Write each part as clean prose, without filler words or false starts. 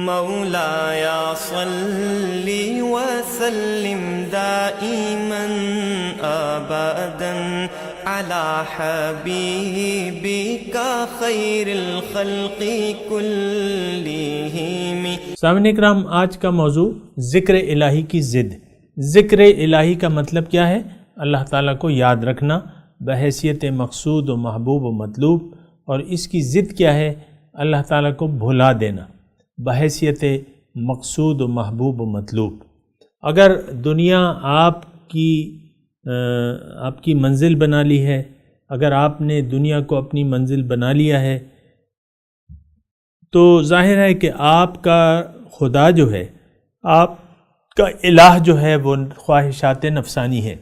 مولاي صل وسلم دائما ابدا على حبيبك خير الخلق كلهم۔ سامعین اکرام، آج کا موضوع ذکر الہی کی ضد۔ ذکر الہی کا مطلب کیا ہے؟ اللہ تعالیٰ کو یاد رکھنا بحیثیت مقصود و محبوب و مطلوب، اور اس کی ضد کیا ہے؟ اللہ تعالیٰ کو بھلا دینا بحیثیت مقصود و محبوب و مطلوب۔ اگر دنیا آپ کی منزل بنا لی ہے، اگر آپ نے دنیا کو اپنی منزل بنا لیا ہے، تو ظاہر ہے کہ آپ کا خدا جو ہے، آپ کا الہ جو ہے، وہ خواہشات نفسانی ہے،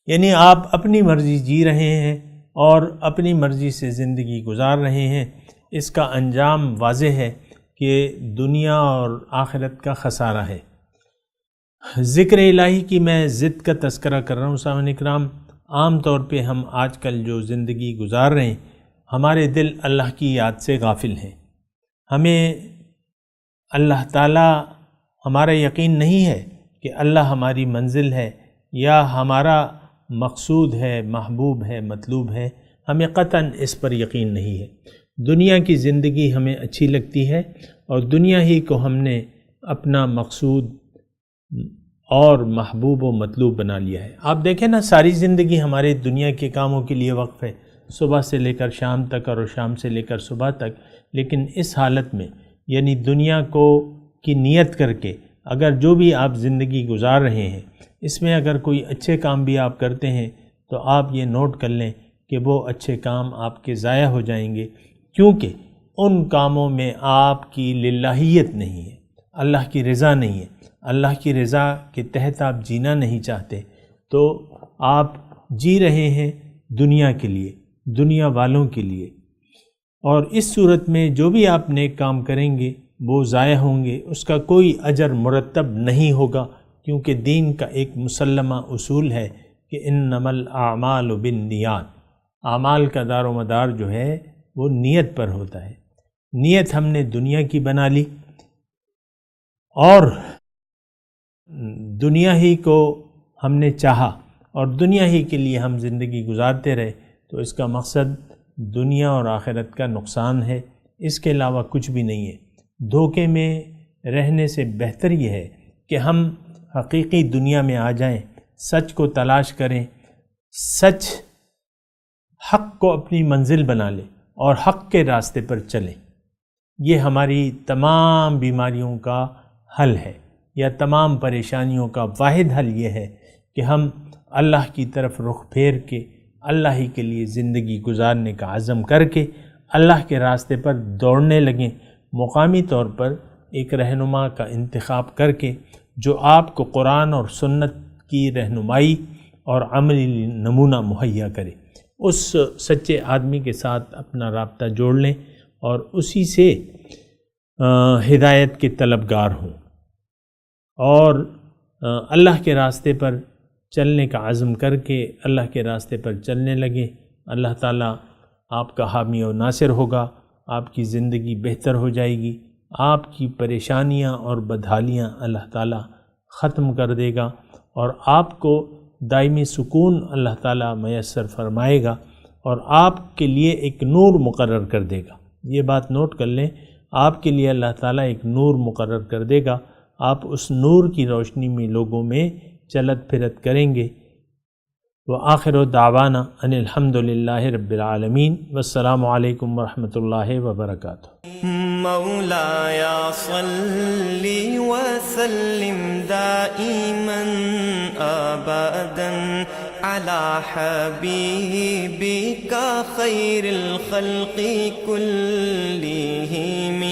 یعنی آپ اپنی مرضی جی رہے ہیں اور اپنی مرضی سے زندگی گزار رہے ہیں۔ اس کا انجام واضح ہے کہ دنیا اور آخرت کا خسارہ ہے۔ ذکر الہی کی میں ضد کا تذکرہ کر رہا ہوں۔ سامعین اکرام، عام طور پہ ہم آج کل جو زندگی گزار رہے ہیں، ہمارے دل اللہ کی یاد سے غافل ہیں۔ ہمیں اللہ تعالیٰ، ہمارا یقین نہیں ہے کہ اللہ ہماری منزل ہے یا ہمارا مقصود ہے، محبوب ہے، مطلوب ہے۔ ہمیں قطعاً اس پر یقین نہیں ہے۔ دنیا کی زندگی ہمیں اچھی لگتی ہے اور دنیا ہی کو ہم نے اپنا مقصود اور محبوب و مطلوب بنا لیا ہے۔ آپ دیکھیں نا، ساری زندگی ہمارے دنیا کے کاموں کے لیے وقف ہے، صبح سے لے کر شام تک اور شام سے لے کر صبح تک۔ لیکن اس حالت میں، یعنی دنیا کی نیت کر کے اگر جو بھی آپ زندگی گزار رہے ہیں، اس میں اگر کوئی اچھے کام بھی آپ کرتے ہیں تو آپ یہ نوٹ کر لیں کہ وہ اچھے کام آپ کے ضائع ہو جائیں گے، کیونکہ ان کاموں میں آپ کی للہیت نہیں ہے، اللہ کی رضا نہیں ہے۔ اللہ کی رضا کے تحت آپ جینا نہیں چاہتے، تو آپ جی رہے ہیں دنیا کے لیے، دنیا والوں کے لیے، اور اس صورت میں جو بھی آپ نیک کام کریں گے وہ ضائع ہوں گے، اس کا کوئی اجر مرتب نہیں ہوگا، کیونکہ دین کا ایک مسلمہ اصول ہے کہ انما الاعمال بالنیات، اعمال کا دار و مدار جو ہے وہ نیت پر ہوتا ہے۔ نیت ہم نے دنیا کی بنا لی اور دنیا ہی کو ہم نے چاہا اور دنیا ہی کے لیے ہم زندگی گزارتے رہے، تو اس کا مقصد دنیا اور آخرت کا نقصان ہے، اس کے علاوہ کچھ بھی نہیں ہے۔ دھوکے میں رہنے سے بہتر یہ ہے کہ ہم حقیقی دنیا میں آ جائیں، سچ کو تلاش کریں، سچ حق کو اپنی منزل بنا لیں اور حق کے راستے پر چلیں۔ یہ ہماری تمام بیماریوں کا حل ہے، یا تمام پریشانیوں کا واحد حل یہ ہے کہ ہم اللہ کی طرف رخ پھیر کے اللہ ہی کے لیے زندگی گزارنے کا عزم کر کے اللہ کے راستے پر دوڑنے لگیں، مقامی طور پر ایک رہنما کا انتخاب کر کے جو آپ کو قرآن اور سنت کی رہنمائی اور عملی نمونہ مہیا کرے۔ اس سچے آدمی کے ساتھ اپنا رابطہ جوڑ لیں اور اسی سے ہدایت کے طلبگار ہوں اور اللہ کے راستے پر چلنے کا عزم کر کے اللہ کے راستے پر چلنے لگیں۔ اللہ تعالیٰ آپ کا حامی و ناصر ہوگا، آپ کی زندگی بہتر ہو جائے گی، آپ کی پریشانیاں اور بدحالیاں اللہ تعالیٰ ختم کر دے گا اور آپ کو دائمی سکون اللہ تعالیٰ میسر فرمائے گا اور آپ کے لیے ایک نور مقرر کر دے گا۔ یہ بات نوٹ کر لیں، آپ کے لیے اللہ تعالیٰ ایک نور مقرر کر دے گا، آپ اس نور کی روشنی میں لوگوں میں چلت پھرت کریں گے۔ وآخر دعوانا ان الحمدللہ رب العالمین، والسلام علیکم ورحمۃ اللہ وبرکاتہ۔ مولاي صل وسلم دائما ابدا على حبيبك خير الخلق كلهم۔